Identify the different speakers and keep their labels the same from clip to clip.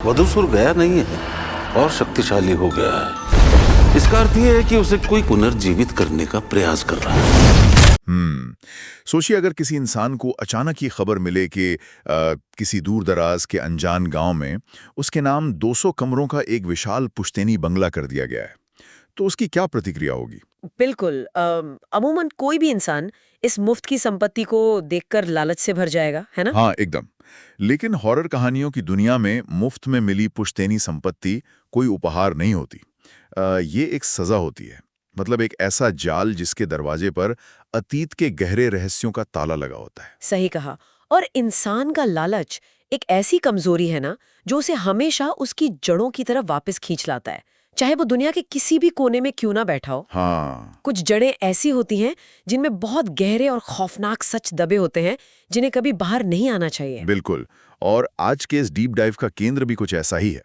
Speaker 1: वधूसुर गया नहीं है और शक्तिशाली हो गया है। इसका अर्थ यह है कि उसे कोई पुनर्जीवित करने का प्रयास कर रहा है।
Speaker 2: सोचिए अगर किसी इंसान को अचानक ये खबर मिले कि किसी दूर दराज के अनजान गांव में उसके नाम 200 कमरों का एक विशाल पुश्तैनी बंगला कर दिया गया है, तो उसकी क्या प्रतिक्रिया होगी?
Speaker 3: बिल्कुल। अमूमन कोई भी इंसान इस मुफ्त की संपत्ति को देखकर लालच से भर जाएगा, है ना?
Speaker 2: हाँ, एकदम। लेकिन हॉरर कहानियों की दुनिया में मुफ्त में मिली पुश्तैनी संपत्ति कोई उपहार नहीं होती। ये एक सजा होती है। मतलब एक ऐसा जाल जिसके दरवाजे पर अतीत के गहरे रहस्यों का ताला लगा होता है।
Speaker 3: सही कहा। और इंसान का लालच एक ऐसी कमजोरी है ना, जो उसे हमेशा उसकी जड़ों की तरफ वापस खींच लाता है, चाहे वो दुनिया के किसी भी कोने में क्यों ना बैठा हो।
Speaker 2: हाँ,
Speaker 3: कुछ जड़ें ऐसी होती हैं जिनमें बहुत गहरे और खौफनाक सच दबे होते हैं, जिन्हें कभी बाहर नहीं आना चाहिए।
Speaker 2: बिल्कुल। और आज के इस डीप डाइव का केंद्र भी कुछ ऐसा ही है।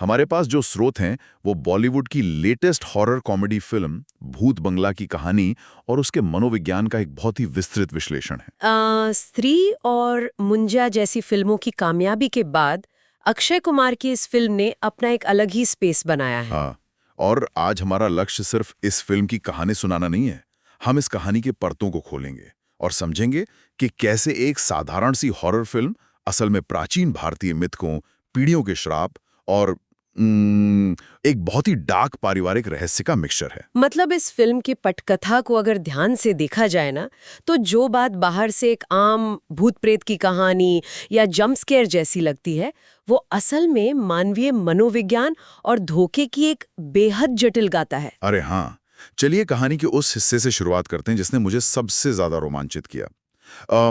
Speaker 2: हमारे पास जो स्रोत हैं वो बॉलीवुड की लेटेस्ट हॉरर कॉमेडी फिल्म भूत बंगला की कहानी और उसके मनोविज्ञान का एक बहुत ही विस्तृत विश्लेषण है।
Speaker 3: स्त्री और मुंजा जैसी फिल्मों की कामयाबी के बाद अक्षय कुमार की इस फिल्म ने अपना एक अलग ही स्पेस बनाया है।
Speaker 2: हाँ, और आज हमारा लक्ष्य सिर्फ इस फिल्म की कहानी सुनाना नहीं है। हम इस कहानी के परतों को खोलेंगे और समझेंगे कि कैसे एक साधारण सी हॉरर फिल्म असल में प्राचीन भारतीय मिथकों, पीढ़ियों के श्राप और एक बहुत ही डार्क पारिवारिक रहस्य का मिक्सचर है।
Speaker 3: मतलब इस फिल्म की पटकथा को अगर ध्यान से देखा जाए ना, तो जो बात बाहर से एक आम भूत प्रेत की कहानी या जंप स्केयर जैसी लगती है, वो असल में मानवीय मनोविज्ञान और धोखे की एक बेहद जटिल गाथा है।
Speaker 2: अरे हाँ, चलिए कहानी के उस हिस्से से शुरुआत करते हैं जिसने मुझे सबसे ज्यादा रोमांचित किया।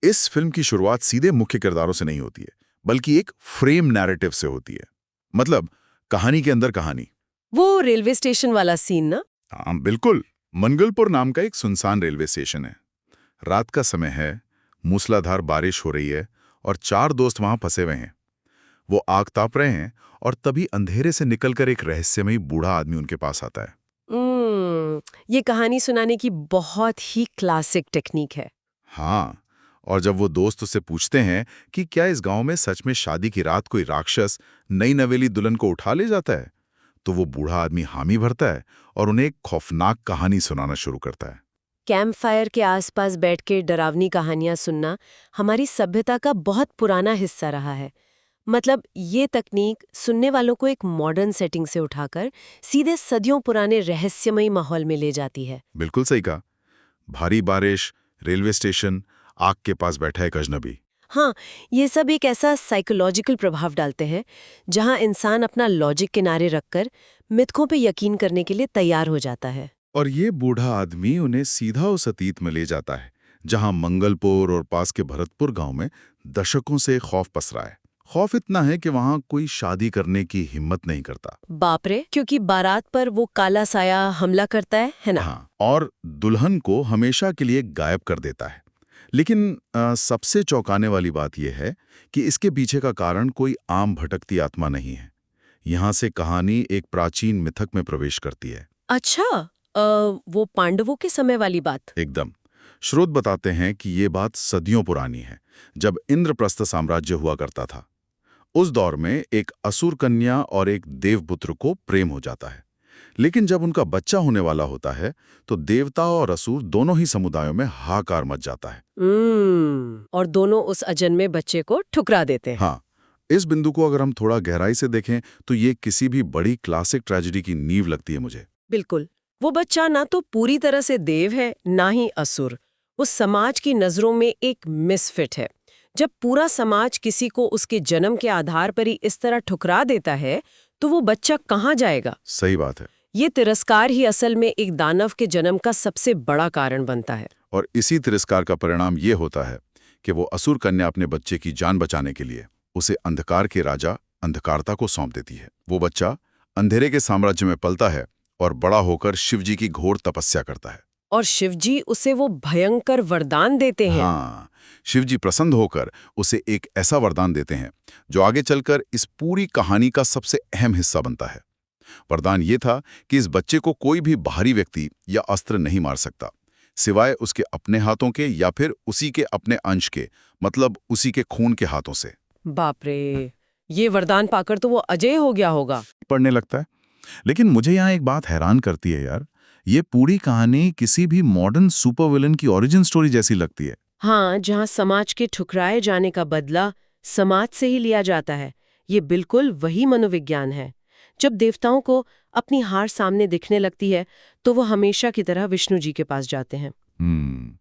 Speaker 2: इस फिल्म की शुरुआत सीधे मुख्य किरदारों से नहीं होती है, बल्कि एक फ्रेम नैरेटिव से होती है। मतलब कहानी के अंदर कहानी।
Speaker 3: वो रेलवे स्टेशन वाला सीन ना?
Speaker 2: हाँ, बिल्कुल। मंगलपुर नाम का एक सुनसान रेलवे स्टेशन है। रात का समय है, मूसलाधार बारिश हो रही है और 4 दोस्त वहां फंसे हुए हैं। वो आग ताप रहे हैं और तभी अंधेरे से निकलकर एक रहस्यमयी बूढ़ा आदमी उनके पास आता है।
Speaker 3: ये कहानी सुनाने की बहुत ही क्लासिक टेक्निक है।
Speaker 2: हाँ, और जब वो दोस्त उससे पूछते हैं कि क्या इस गांव में सच में शादी की रात कोई राक्षस नई नवेली दुल्हन को उठा ले जाता है, तो वो बूढ़ा आदमी हामी भरता है और उन्हें एक खौफनाक कहानी सुनाना शुरू करता है।
Speaker 3: कैंप फायर के आसपास बैठ के डरावनी कहानियां सुनना हमारी सभ्यता का बहुत पुराना हिस्सा रहा है। मतलब ये तकनीक सुनने वालों को एक मॉडर्न सेटिंग से उठाकर सीधे सदियों पुराने रहस्यमयी माहौल में ले जाती है।
Speaker 2: बिल्कुल सही कहा। भारी बारिश, रेलवे स्टेशन, आग के पास बैठा एक अजनबी।
Speaker 3: हाँ, ये सब एक ऐसा साइकोलॉजिकल प्रभाव डालते हैं जहां इंसान अपना लॉजिक किनारे रखकर मिथकों पे यकीन करने के लिए तैयार हो जाता है।
Speaker 2: और ये बूढ़ा आदमी उन्हें सीधा उस अतीत में ले जाता है जहां मंगलपुर और पास के भरतपुर गांव में दशकों से खौफ पसरा है। खौफ इतना है कि वहां कोई शादी करने की हिम्मत नहीं करता।
Speaker 3: बाप रे, क्योंकि बारात पर वो काला साया हमला करता है ना?
Speaker 2: हाँ, और दुल्हन को हमेशा के लिए गायब कर देता है। लेकिन सबसे चौंकाने वाली बात यह है कि इसके पीछे का कारण कोई आम भटकती आत्मा नहीं है। यहाँ से कहानी एक प्राचीन मिथक में प्रवेश करती है।
Speaker 3: अच्छा, वो पांडवों के समय वाली बात?
Speaker 2: एकदम। स्रोत बताते हैं कि ये बात सदियों पुरानी है, जब इंद्रप्रस्थ साम्राज्य हुआ करता था। उस दौर में एक असुर कन्या और एक देवपुत्र को प्रेम हो जाता है। लेकिन जब उनका बच्चा होने वाला होता है तो देवता और असुर दोनों ही समुदायों में हाहाकार मच जाता है।
Speaker 3: और दोनों उस अजन्मे बच्चे को ठुकरा देते हैं।
Speaker 2: हाँ, इस बिंदु को अगर हम थोड़ा गहराई से देखें तो ये किसी भी बड़ी क्लासिक ट्रेजेडी की नींव लगती है मुझे।
Speaker 3: बिल्कुल। वो बच्चा ना तो पूरी तरह से देव है, ना ही असुर। वो समाज की नजरों में एक मिसफिट है। जब पूरा समाज किसी को उसके जन्म के आधार पर ही इस तरह ठुकरा देता है, तो वो बच्चा कहाँ जाएगा?
Speaker 2: सही बात है।
Speaker 3: ये तिरस्कार ही असल में एक दानव के जन्म का सबसे बड़ा कारण बनता है।
Speaker 2: और इसी तिरस्कार का परिणाम ये होता है कि वो असुर कन्या अपने बच्चे की जान बचाने के लिए उसे अंधकार के राजा अंधकारता को सौंप देती है। वो बच्चा अंधेरे के साम्राज्य में पलता है और बड़ा होकर शिवजी की घोर तपस्या करता है।
Speaker 3: और शिवजी उसे वो भयंकर वरदान देते हैं।
Speaker 2: हाँ, शिवजी प्रसन्न होकर उसे एक ऐसा वरदान देते हैं जो आगे चलकर इस पूरी कहानी का सबसे अहम हिस्सा बनता है। वरदान ये था कि इस बच्चे को कोई भी बाहरी व्यक्ति या अस्त्र नहीं मार सकता, सिवाय उसके अपने हाथों के या फिर उसी के अपने अंश के, मतलब उसी के खून के हाथों से।
Speaker 3: बाप रे, ये वरदान पाकर तो वो अजय हो गया होगा।
Speaker 2: पढ़ने लगता है। लेकिन मुझे यहाँ एक बात हैरान करती है यार, ये पूरी कहानी किसी भी मॉडर्न सुपर विलन की ओरिजिन स्टोरी जैसी लगती है।
Speaker 3: हाँ, जहाँ समाज के ठुकराए जाने का बदला समाज से ही लिया जाता है। ये बिल्कुल वही मनोविज्ञान है। जब देवताओं को अपनी हार सामने दिखने लगती है तो वो हमेशा की तरह विष्णु जी के पास जाते हैं।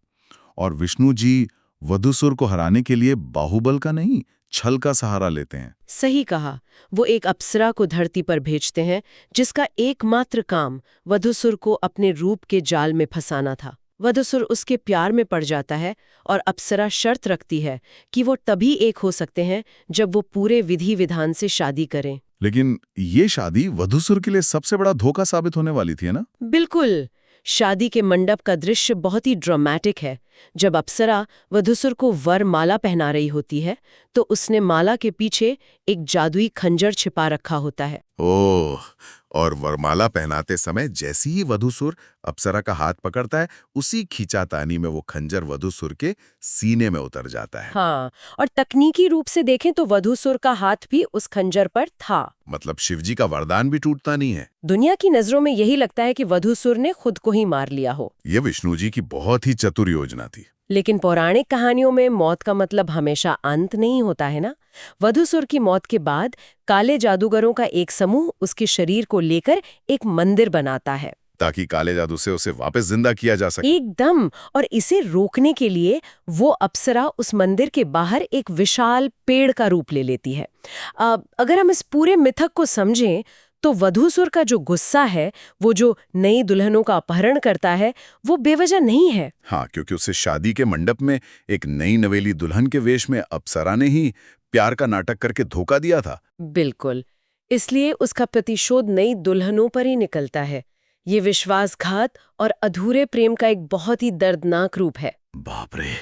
Speaker 2: और विष्णु जी वधूसुर को हराने के लिए बाहुबल का नहीं, छल का सहारा लेते हैं।
Speaker 3: सही कहा। वो एक अप्सरा को धरती पर भेजते हैं जिसका एकमात्र काम वधूसुर को अपने रूप के जाल में फंसाना था। वधूसुर उसके प्यार में पड़ जाता है और अप्सरा शर्त रखती है कि वो तभी एक हो सकते हैं जब वो पूरे विधि विधान से शादी करें।
Speaker 2: लेकिन ये शादी वधूसुर के लिए सबसे बड़ा धोखा साबित होने वाली थी, है ना?
Speaker 3: बिल्कुल। शादी के मंडप का दृश्य बहुत ही ड्रामेटिक है। जब अप्सरा वधूसुर को वर माला पहना रही होती है तो उसने माला के पीछे एक जादुई खंजर छिपा रखा होता है।
Speaker 2: ओह, और वरमाला पहनाते समय जैसे ही वधूसुर अप्सरा का हाथ पकड़ता है, उसी खींचातानी में वो खंजर वधूसुर के सीने में उतर जाता है।
Speaker 3: हाँ, और तकनीकी रूप से देखें तो वधूसुर का हाथ भी उस खंजर पर था।
Speaker 2: मतलब शिवजी का वरदान भी टूटता नहीं है।
Speaker 3: दुनिया की नजरों में यही लगता है कि वधूसुर ने खुद को ही मार लिया हो।
Speaker 2: ये विष्णु जी की बहुत ही चतुर योजना थी।
Speaker 3: लेकिन पौराणिक कहानियों में मौत का मतलब हमेशा अंत नहीं होता है ना। वधूसुर की मौत के बाद काले जादूगरों का एक समूह उसके शरीर को लेकर एक मंदिर बनाता है
Speaker 2: ताकि काले जादू से उसे वापस जिंदा किया जा सके।
Speaker 3: एकदम। और इसे रोकने के लिए वो अप्सरा उस मंदिर के बाहर एक विशाल पेड़ का रूप ले लेती है। अगर हम इस पूरे मिथक को समझें तो वधूसुर का जो गुस्सा है, वो जो नई दुल्हनों का अपहरण करता है, वो बेवजह नहीं है।
Speaker 2: हाँ, क्योंकि उसे शादी के मंडप में एक नई नवेली दुल्हन के वेश में अप्सरा ने ही प्यार का नाटक करके धोखा दिया था।
Speaker 3: बिल्कुल। इसलिए उसका प्रतिशोध नई दुल्हनों पर ही निकलता है। ये विश्वासघात और अधूरे प्रेम का एक बहुत ही दर्दनाक रूप है।
Speaker 2: बाप रे,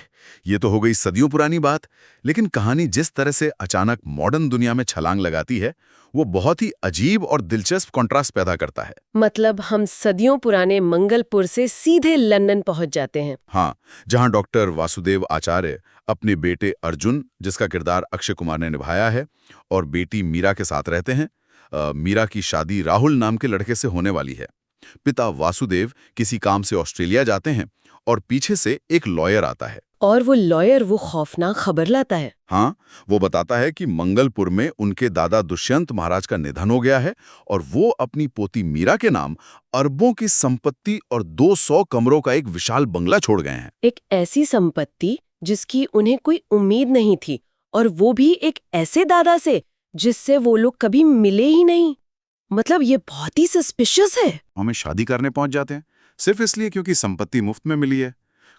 Speaker 2: ये तो हो गई सदियों पुरानी बात। लेकिन कहानी जिस तरह से अचानक मॉडर्न दुनिया में छलांग लगाती है, वो बहुत ही अजीब और दिलचस्प कॉन्ट्रास्ट पैदा करता है।
Speaker 3: मतलब हम सदियों पुराने मंगलपुर से सीधे लंदन पहुंच जाते हैं।
Speaker 2: हाँ, जहां डॉक्टर वासुदेव आचार्य अपने बेटे अर्जुन, जिसका किरदार अक्षय कुमार ने निभाया है, और बेटी मीरा के साथ रहते हैं। मीरा की शादी राहुल नाम के लड़के से होने वाली है। पिता वासुदेव किसी काम से ऑस्ट्रेलिया जाते हैं और पीछे से एक लॉयर आता है।
Speaker 3: और वो लॉयर वो खौफनाक खबर लाता है।
Speaker 2: हाँ, वो बताता है कि मंगलपुर में उनके दादा दुष्यंत महाराज का निधन हो गया है और वो अपनी पोती मीरा के नाम अरबों की संपत्ति और 200 कमरों का एक विशाल बंगला छोड़ गए हैं।
Speaker 3: एक ऐसी संपत्ति जिसकी उन्हें कोई उम्मीद नहीं थी, और वो भी एक ऐसे दादा से जिससे वो लोग कभी मिले ही नहीं। मतलब ये बहुत ही सस्पिशियस है।
Speaker 4: हमें शादी करने पहुंच जाते हैं सिर्फ इसलिए क्योंकि संपत्ति मुफ्त में मिली है।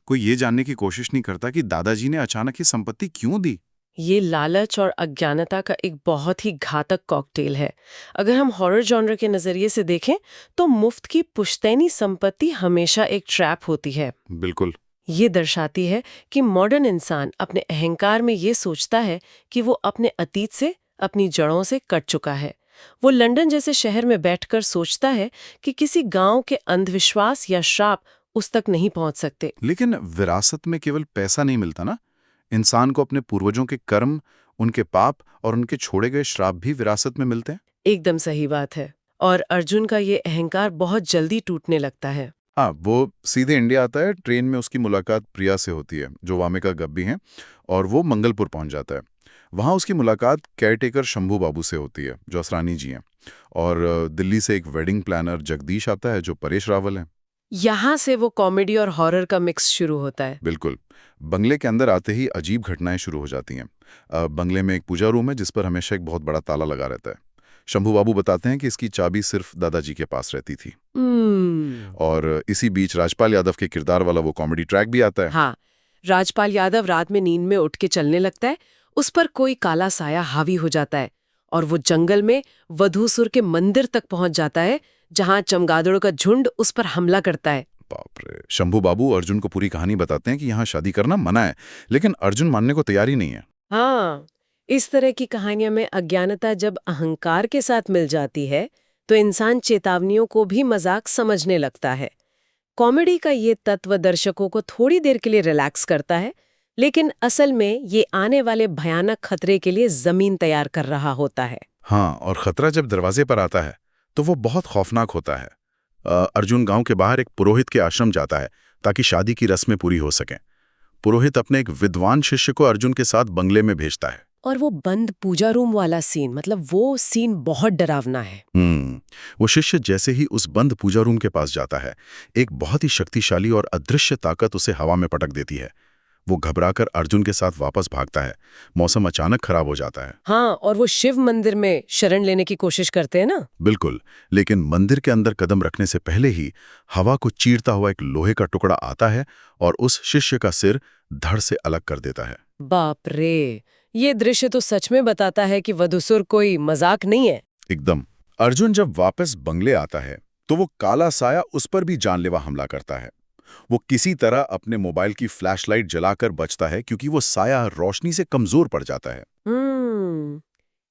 Speaker 4: कोई ये जानने की कोशिश नहीं करता कि दादाजी ने अचानक ये संपत्ति क्यों दी।
Speaker 3: ये लालच और अज्ञानता का एक बहुत ही घातक कॉकटेल है। अगर हम हॉरर जॉनर के नजरिए से देखें तो मुफ्त की पुश्तैनी संपत्ति हमेशा एक ट्रैप होती है।
Speaker 4: बिल्कुल।
Speaker 3: ये दर्शाती है कि मॉडर्न इंसान अपने अहंकार में ये सोचता है कि वो अपने अतीत से, अपनी जड़ों से कट चुका है। वो लंदन जैसे शहर में बैठकर सोचता है कि किसी गांव के अंधविश्वास या श्राप उस तक नहीं पहुंच सकते।
Speaker 4: लेकिन विरासत में केवल पैसा नहीं मिलता ना, इंसान को अपने पूर्वजों के कर्म, उनके पाप और उनके छोड़े गए श्राप भी विरासत में मिलते हैं।
Speaker 3: एकदम सही बात है। और अर्जुन का ये अहंकार बहुत जल्दी टूटने लगता है।
Speaker 4: हाँ, वो सीधे इंडिया आता है। ट्रेन में उसकी मुलाकात प्रिया से होती है, जो वामिका गब्बी हैं, और वो मंगलपुर पहुंच जाता है। वहाँ उसकी मुलाकात केयरटेकर शंभू बाबू से होती है, जो असरानी जी हैं, और दिल्ली से एक वेडिंग प्लानर जगदीश आता है, जो परेश रावल हैं।
Speaker 3: यहाँ से वो कॉमेडी और हॉरर का मिक्स शुरू होता है।
Speaker 4: बिल्कुल। बंगले के अंदर आते ही अजीब घटनाएं शुरू हो जाती हैं। बंगले में एक पूजा रूम है जिस पर हमेशा एक बहुत बड़ा ताला लगा रहता है। शंभू बाबू बताते हैं कि इसकी चाबी सिर्फ दादाजी के पास रहती थी। और इसी बीच राजपाल यादव के किरदार वाला वो कॉमेडी ट्रैक भी आता है।
Speaker 3: हाँ, राजपाल यादव रात में नींद में उठ के चलने लगता है। उस पर कोई काला साया हावी हो जाता है और वो जंगल में वधूसुर के मंदिर तक पहुंच जाता है, जहां चमगादड़ों का झुंड उस पर हमला करता है।
Speaker 4: बाप रे। शंभू बाबू अर्जुन को पूरी कहानी बताते हैं कि यहाँ शादी करना मना है, लेकिन अर्जुन मानने को तैयार ही नहीं है।
Speaker 3: हाँ, इस तरह की कहानियों में अज्ञानता जब अहंकार के साथ मिल जाती है तो इंसान चेतावनियों को भी मजाक समझने लगता है। कॉमेडी का ये तत्व दर्शकों को थोड़ी देर के लिए रिलैक्स करता है, लेकिन असल में ये आने वाले भयानक खतरे के लिए जमीन तैयार कर रहा होता है।
Speaker 4: हाँ, और खतरा जब दरवाजे पर आता है तो वो बहुत खौफनाक होता है। अर्जुन गांव के बाहर एक पुरोहित के आश्रम जाता है ताकि शादी की रस्में पूरी हो सकें। पुरोहित अपने एक विद्वान शिष्य को अर्जुन के साथ बंगले में भेजता है।
Speaker 3: और वो बंद पूजा रूम वाला सीन, मतलब वो सीन बहुत डरावना है।
Speaker 4: वो शिष्य जैसे ही उस बंद पूजा रूम के पास जाता है, एक बहुत ही शक्तिशाली और अदृश्य ताकत उसे हवा में पटक देती है। वो घबराकर अर्जुन के साथ वापस भागता है। मौसम अचानक खराब हो जाता है।
Speaker 3: हाँ, और वो शिव मंदिर में शरण लेने की कोशिश करते हैं ना।
Speaker 4: बिल्कुल, लेकिन मंदिर के अंदर कदम रखने से पहले ही हवा को चीरता हुआ एक लोहे का टुकड़ा आता है और उस शिष्य का सिर धड़ से अलग कर देता है।
Speaker 3: बाप रे, ये दृश्य तो सच में बताता है कि वधूसुर कोई मजाक नहीं है।
Speaker 4: एकदम। अर्जुन जब वापस बंगले आता है तो वो काला साया उस पर भी जानलेवा हमला करता है। वो किसी तरह अपने मोबाइल की फ्लैशलाइट जलाकर बचता है क्योंकि वो साया रोशनी से कमजोर पड़ जाता है।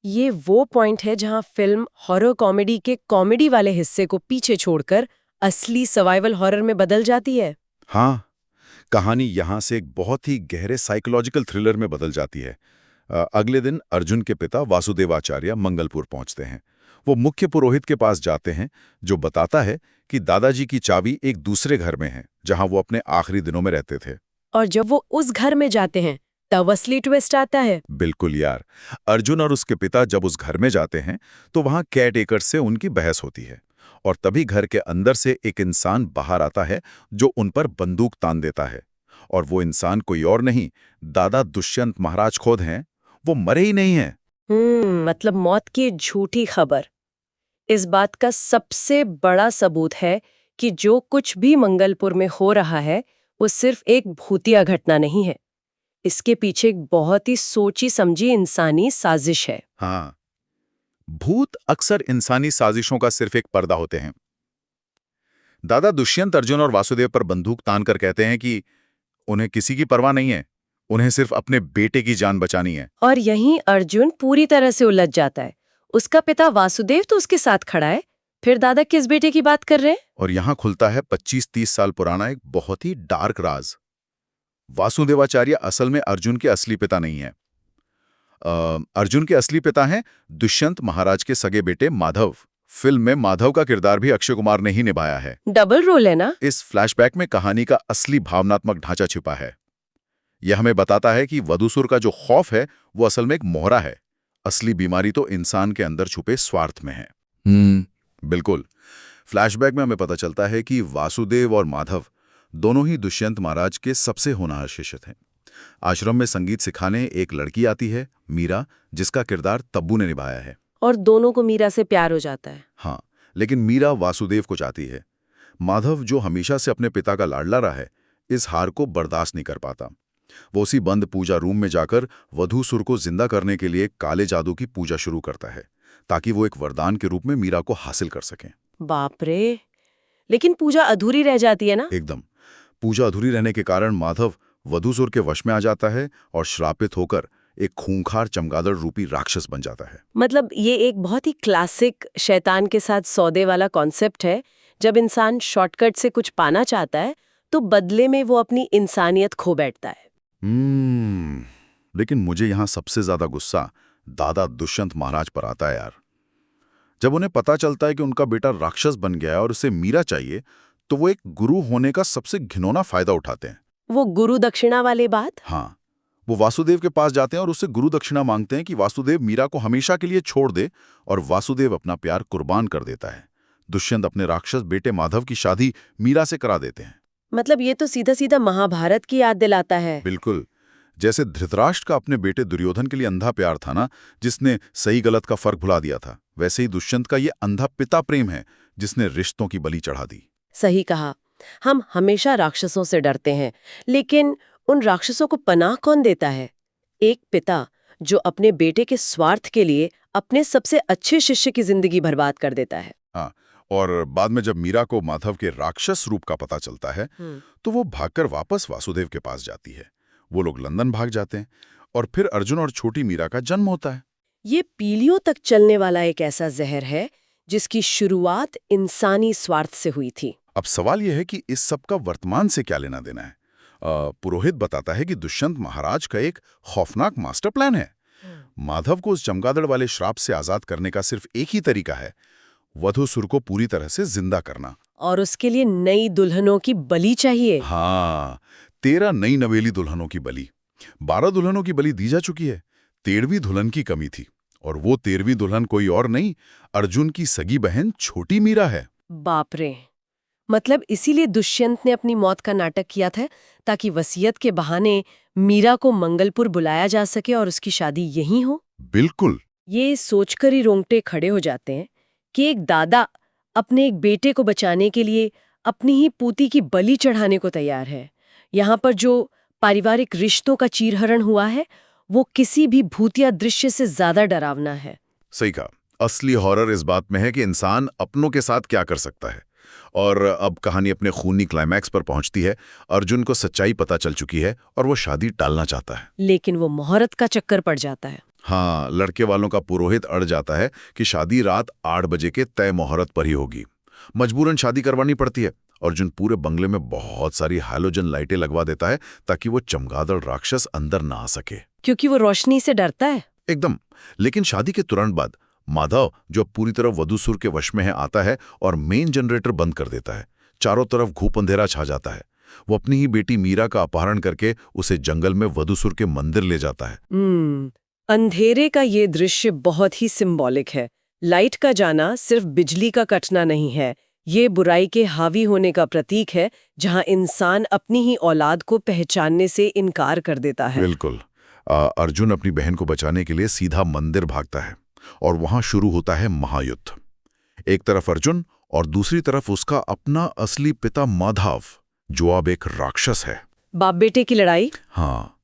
Speaker 3: ये वो पॉइंट है जहां फिल्म हॉरर कॉमेडी के कॉमेडी वाले हिस्से को पीछे छोड़कर असली सर्वाइवल हॉरर में बदल जाती है।
Speaker 4: हाँ, कहानी यहाँ से एक बहुत ही गहरे साइकोलॉजिकल थ्रिलर में बदल जाती है। अगले दिन अर्जुन के पिता वासुदेवाचार्य मंगलपुर पहुंचते हैं। वो मुख्य पुरोहित के पास जाते हैं, जो बताता है कि दादाजी की चाबी एक दूसरे घर में है जहां वो अपने आखिरी दिनों में रहते थे।
Speaker 3: और जब वो उस घर में जाते हैं तब असली ट्विस्ट आता है।
Speaker 4: बिल्कुल यार, अर्जुन और उसके पिता जब उस घर में जाते हैं तो वहां केयरटेकर से उनकी बहस होती है और तभी घर के अंदर से एक इंसान बाहर आता है जो उन पर बंदूक तान देता है। और वो इंसान कोई और नहीं, दादा दुष्यंत महाराज खुद हैं। वो मरे ही नहीं हैं।
Speaker 3: मतलब मौत की झूठी खबर। इस बात का सबसे बड़ा सबूत है कि जो कुछ भी मंगलपुर में हो रहा है वो सिर्फ एक भूतिया घटना नहीं है। इसके पीछे एक बहुत ही सोची समझी इंसानी साजिश है।
Speaker 4: हाँ, भूत अक्सर इंसानी साजिशों का सिर्फ एक पर्दा होते हैं। दादा दुष्यंत अर्जुन और वासुदेव पर बंदूक तान कर कहते हैं कि उन्हें किसी की परवाह नहीं है, उन्हें सिर्फ अपने बेटे की जान बचानी है।
Speaker 3: और यहीं अर्जुन पूरी तरह से उलझ जाता है। उसका पिता वासुदेव तो उसके साथ खड़ा है, फिर दादा किस बेटे की बात कर रहे हैं?
Speaker 4: और यहां खुलता है 25-30 साल पुराना एक बहुत ही डार्क राज। वासुदेवाचार्य असल में अर्जुन के असली पिता नहीं है। अर्जुन के असली पिता हैं दुष्यंत महाराज के सगे बेटे माधव। फिल्म में माधव का किरदार भी अक्षय कुमार ने ही निभाया है।
Speaker 3: डबल रोल है ना?
Speaker 4: इस फ्लैशबैक में कहानी का असली भावनात्मक ढांचा छिपा है। यह हमें बताता है कि वधूसुर का जो खौफ है वो असल में एक मोहरा है। असली बीमारी तो इंसान के अंदर छुपे स्वार्थ में है। बिल्कुल। फ्लैशबैक में हमें पता चलता है कि वासुदेव और माधव दोनों ही दुष्यंत महाराज के सबसे होनहार शिष्य थे। आश्रम में संगीत सिखाने एक लड़की आती है, मीरा, जिसका किरदार तब्बू ने निभाया है।
Speaker 3: और दोनों को मीरा से प्यार हो जाता है।
Speaker 4: हाँ, लेकिन मीरा वासुदेव को चाहती है। माधव, जो हमेशा से अपने पिता का लाडला रहा है, इस हार को बर्दाश्त नहीं कर पाता। वो उसी बंद पूजा रूम में जाकर वधूसुर को जिंदा करने के लिए काले जादू की पूजा शुरू करता है, ताकि वो एक वरदान के रूप में मीरा को हासिल कर सकें।
Speaker 3: बाप रे, लेकिन पूजा अधूरी रह जाती है ना?
Speaker 4: एकदम। पूजा अधूरी रहने के कारण माधव वधूसुर के वश में आ जाता है और श्रापित होकर एक खूंखार चमगादड़ रूपी राक्षस बन जाता है।
Speaker 3: मतलब ये एक बहुत ही क्लासिक शैतान के साथ सौदे वाला कॉन्सेप्ट है। जब इंसान शॉर्टकट से कुछ पाना चाहता है तो बदले में वो अपनी इंसानियत खो बैठता है।
Speaker 4: लेकिन मुझे यहां सबसे ज्यादा गुस्सा दादा दुष्यंत महाराज पर आता है यार। जब उन्हें पता चलता है कि उनका बेटा राक्षस बन गया है और उसे मीरा चाहिए, तो वो एक गुरु होने का सबसे घिनौना फायदा उठाते हैं।
Speaker 3: वो गुरु दक्षिणा वाली बात?
Speaker 4: हाँ, वो वासुदेव के पास जाते हैं और उससे गुरु दक्षिणा मांगते हैं कि वासुदेव मीरा को हमेशा के लिए छोड़ दे, और वासुदेव अपना प्यार कुर्बान कर देता है। दुष्यंत अपने राक्षस बेटे माधव की शादी मीरा से करा देते हैं।
Speaker 3: मतलब ये तो सीधा सीधा महाभारत की याद दिलाता है।
Speaker 4: बिल्कुल। जैसे धृतराष्ट्र का अपने बेटे दुर्योधन के लिए अंधा प्यार था ना, जिसने सही गलत का फर्क भुला दिया था, वैसे ही दुष्यंत का ये अंधा पिता प्रेम है जिसने रिश्तों की बलि चढ़ा दी।
Speaker 3: सही कहा। हम हमेशा राक्षसों से डरते हैं, लेकिन उन राक्षसों को पनाह कौन देता है? एक पिता जो अपने बेटे के स्वार्थ के लिए अपने सबसे अच्छे शिष्य की जिंदगी बर्बाद कर देता है।
Speaker 4: हाँ, और बाद में जब मीरा को माधव के राक्षस रूप का पता चलता है तो वो भागकर वापस वासुदेव के पास जाती है। वो लोग लंदन भाग जाते हैं और फिर अर्जुन और छोटी मीरा का जन्म होता है।
Speaker 3: ये पीढ़ियों तक चलने वाला एक ऐसा जहर है जिसकी शुरुआत इंसानी स्वार्थ से हुई थी।
Speaker 4: अब सवाल यह है कि इस सब का वर्तमान से क्या लेना देना है।
Speaker 2: पुरोहित बताता है कि दुष्यंत महाराज का एक खौफनाक मास्टर प्लान है। माधव को उस चमगादड़ वाले श्राप से आजाद करने का सिर्फ एक ही तरीका है, वधूसुर को पूरी तरह से जिंदा करना।
Speaker 3: और उसके लिए नई दुल्हनों की बलि चाहिए।
Speaker 2: हाँ, 13 नई नवेली दुल्हनों की बलि। 12 दुल्हनों की बलि दी जा चुकी है, 13वीं दुल्हन की कमी थी, और वो 13वीं दुल्हन कोई और नहीं, अर्जुन की सगी बहन छोटी मीरा है।
Speaker 3: बाप रे, मतलब इसीलिए दुष्यंत ने अपनी मौत का नाटक किया था, ताकि वसीयत के बहाने मीरा को मंगलपुर बुलाया जा सके और उसकी शादी यहीं हो।
Speaker 2: बिल्कुल।
Speaker 3: ये सोचकर ही रोंगटे खड़े हो जाते हैं कि एक दादा अपने एक बेटे को बचाने के लिए अपनी ही पूती की बलि चढ़ाने को तैयार है। यहाँ पर जो पारिवारिक रिश्तों का चीरहरण हुआ है, वो किसी भी भूतिया दृश्य से ज्यादा डरावना है।
Speaker 2: सही कहा। असली हॉरर इस बात में है कि इंसान अपनों के साथ क्या कर सकता है। और अब कहानी अपने खूनी क्लाइमैक्स पर पहुंचती है। अर्जुन को सच्चाई पता चल चुकी है और वो शादी टालना चाहता है,
Speaker 3: लेकिन वो मुहूर्त का चक्कर पड़ जाता है।
Speaker 2: हाँ, लड़के वालों का पुरोहित अड़ जाता है कि शादी रात 8 बजे के तय मुहूर्त पर ही होगी। मजबूरन शादी करवानी पड़ती है। अर्जुन पूरे बंगले में बहुत सारी हैलोजन लाइटें लगवा देता है ताकि वो चमगादड़ राक्षस अंदर ना आ सके,
Speaker 3: क्योंकि वो रोशनी से डरता है।
Speaker 2: एकदम। लेकिन शादी के तुरंत बाद माधव, जो पूरी तरह वधूसुर के वश में है, आता है और मेन जनरेटर बंद कर देता है। चारों तरफ घूप अंधेरा छा जाता है। वो अपनी ही बेटी मीरा का अपहरण करके उसे जंगल में वधूसुर के मंदिर ले जाता है।
Speaker 3: अंधेरे का ये दृश्य बहुत ही सिंबॉलिक है। लाइट का जाना सिर्फ बिजली का कटना नहीं है, ये बुराई के हावी होने का प्रतीक है, जहां इंसान अपनी ही औलाद को पहचानने से इनकार कर देता है।
Speaker 2: बिल्कुल। अर्जुन अपनी बहन को बचाने के लिए सीधा मंदिर भागता है और वहां शुरू होता है महायुद्ध। एक तरफ अर्जुन और दूसरी तरफ उसका अपना असली पिता माधव, जो अब एक राक्षस है।
Speaker 3: बाप बेटे की लड़ाई।
Speaker 2: हाँ,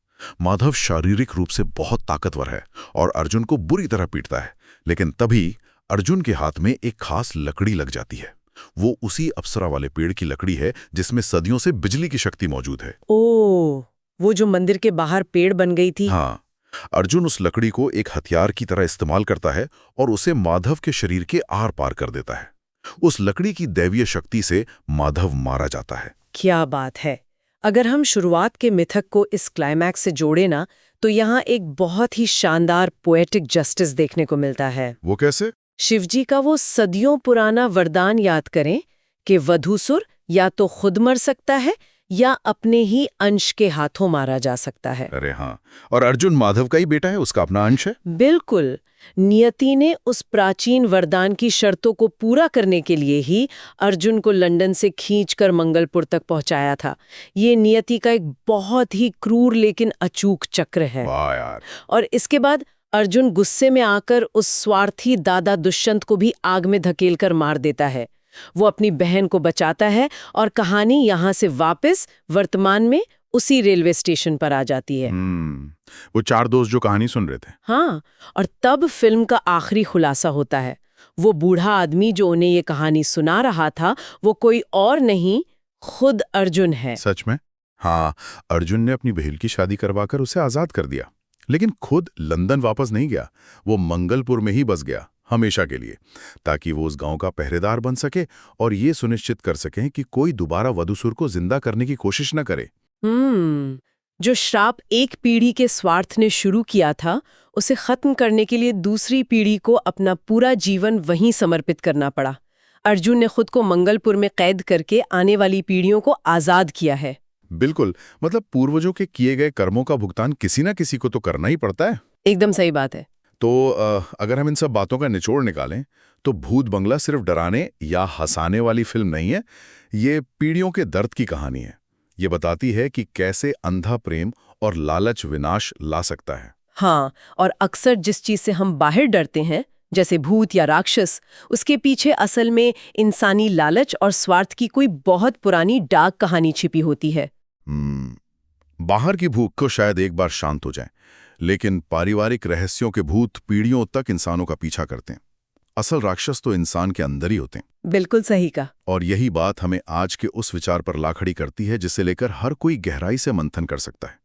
Speaker 2: माधव शारीरिक रूप से बहुत ताकतवर है और अर्जुन को बुरी तरह पीटता है। लेकिन तभी अर्जुन के हाथ में एक खास लकड़ी लग जाती है। वो उसी अप्सरा वाले पेड़ की लकड़ी है जिसमें सदियों से बिजली की शक्ति मौजूद है।
Speaker 3: ओह, वो जो मंदिर के बाहर पेड़ बन गई थी।
Speaker 2: हाँ, अर्जुन उस लकड़ी को एक हथियार की तरह इस्तेमाल करता है और उसे माधव के शरीर के आर पार कर देता है। उस लकड़ी की दैवीय शक्ति से माधव मारा जाता है।
Speaker 3: क्या बात है। अगर हम शुरुआत के मिथक को इस क्लाइमैक्स से जोड़े ना, तो यहाँ एक बहुत ही शानदार पोएटिक जस्टिस देखने को मिलता है।
Speaker 2: वो कैसे?
Speaker 3: शिवजी का वो सदियों पुराना वरदान याद करें कि वधूसुर या तो खुद मर सकता है या अपने ही अंश के हाथों मारा जा सकता है।
Speaker 2: अरे हाँ, और अर्जुन माधव का ही बेटा है, उसका अपना अंश है।
Speaker 3: बिल्कुल। नियति ने उस प्राचीन वरदान की शर्तों को पूरा करने के लिए ही अर्जुन को लंदन से खींचकर मंगलपुर तक पहुंचाया था। ये नियति का एक बहुत ही क्रूर लेकिन अचूक चक्र है।
Speaker 2: वाह यार।
Speaker 3: और इसके बाद अर्जुन गुस्से में आकर उस स्वार्थी दादा दुष्यंत को भी आग में धकेलकर मार देता है। वो अपनी बहन को बचाता है और कहानी यहाँ से वापस वर्तमान में उसी रेलवे स्टेशन पर आ जाती है।
Speaker 2: वो 4 दोस्त जो कहानी सुन रहे थे।
Speaker 3: हाँ, और तब फिल्म का आखिरी खुलासा होता है। वो बूढ़ा आदमी जो उन्हें ये कहानी सुना रहा था, वो कोई और नहीं, खुद अर्जुन है।
Speaker 2: सच में? हाँ, अर्जुन ने अपनी बहन की शादी करवाकर उसे आजाद कर दिया, लेकिन खुद लंदन वापस नहीं गया। वो मंगलपुर में ही बस गया, हमेशा के लिए, ताकि वो उस गांव का पहरेदार बन सके और ये सुनिश्चित कर सकें कि कोई दोबारा वधूसुर को जिंदा करने की कोशिश न करे।
Speaker 3: जो श्राप एक पीढ़ी के स्वार्थ ने शुरू किया था, उसे खत्म करने के लिए दूसरी पीढ़ी को अपना पूरा जीवन वहीं समर्पित करना पड़ा। अर्जुन ने खुद को मंगलपुर में कैद करके आने वाली पीढ़ियों को आजाद किया है।
Speaker 2: बिल्कुल, मतलब पूर्वजों के किए गए कर्मों का भुगतान किसी ना किसी को तो करना ही पड़ता है।
Speaker 3: एकदम सही बात है।
Speaker 2: तो अगर हम इन सब बातों का निचोड़ निकालें तो भूत बंगला सिर्फ डराने या हंसाने वाली फिल्म नहीं है, ये पीढ़ियों के दर्द की कहानी है। ये बताती है कि कैसे अंधा प्रेम और लालच विनाश ला सकता है।
Speaker 3: हाँ, और अक्सर जिस चीज से हम बाहर डरते हैं, जैसे भूत या राक्षस, उसके पीछे असल में इंसानी लालच और स्वार्थ की कोई बहुत पुरानी डार्क कहानी छिपी होती है।
Speaker 2: बाहर की भूख को शायद एक बार शांत हो जाए, लेकिन पारिवारिक रहस्यों के भूत पीढ़ियों तक इंसानों का पीछा करते हैं। असल राक्षस तो इंसान के अंदर ही होते हैं।
Speaker 3: बिल्कुल सही कहा।
Speaker 2: और यही बात हमें आज के उस विचार पर ला खड़ी करती है जिसे लेकर हर कोई गहराई से मंथन कर सकता है।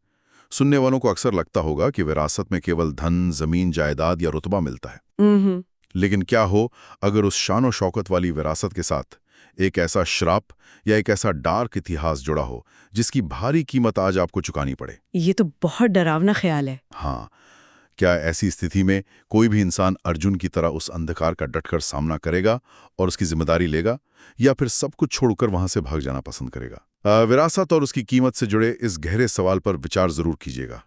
Speaker 2: सुनने वालों को अक्सर लगता होगा कि विरासत में केवल धन, जमीन, जायदाद या रुतबा मिलता है। लेकिन क्या हो अगर उस शान और शौकत वाली विरासत के साथ एक ऐसा श्राप या एक ऐसा डार्क इतिहास जुड़ा हो जिसकी भारी कीमत आज आपको चुकानी पड़े।
Speaker 3: ये तो बहुत डरावना ख्याल है।
Speaker 2: हाँ, क्या ऐसी स्थिति में कोई भी इंसान अर्जुन की तरह उस अंधकार का डटकर सामना करेगा और उसकी जिम्मेदारी लेगा, या फिर सब कुछ छोड़कर वहां से भाग जाना पसंद करेगा? विरासत और उसकी कीमत से जुड़े इस गहरे सवाल पर विचार जरूर कीजिएगा।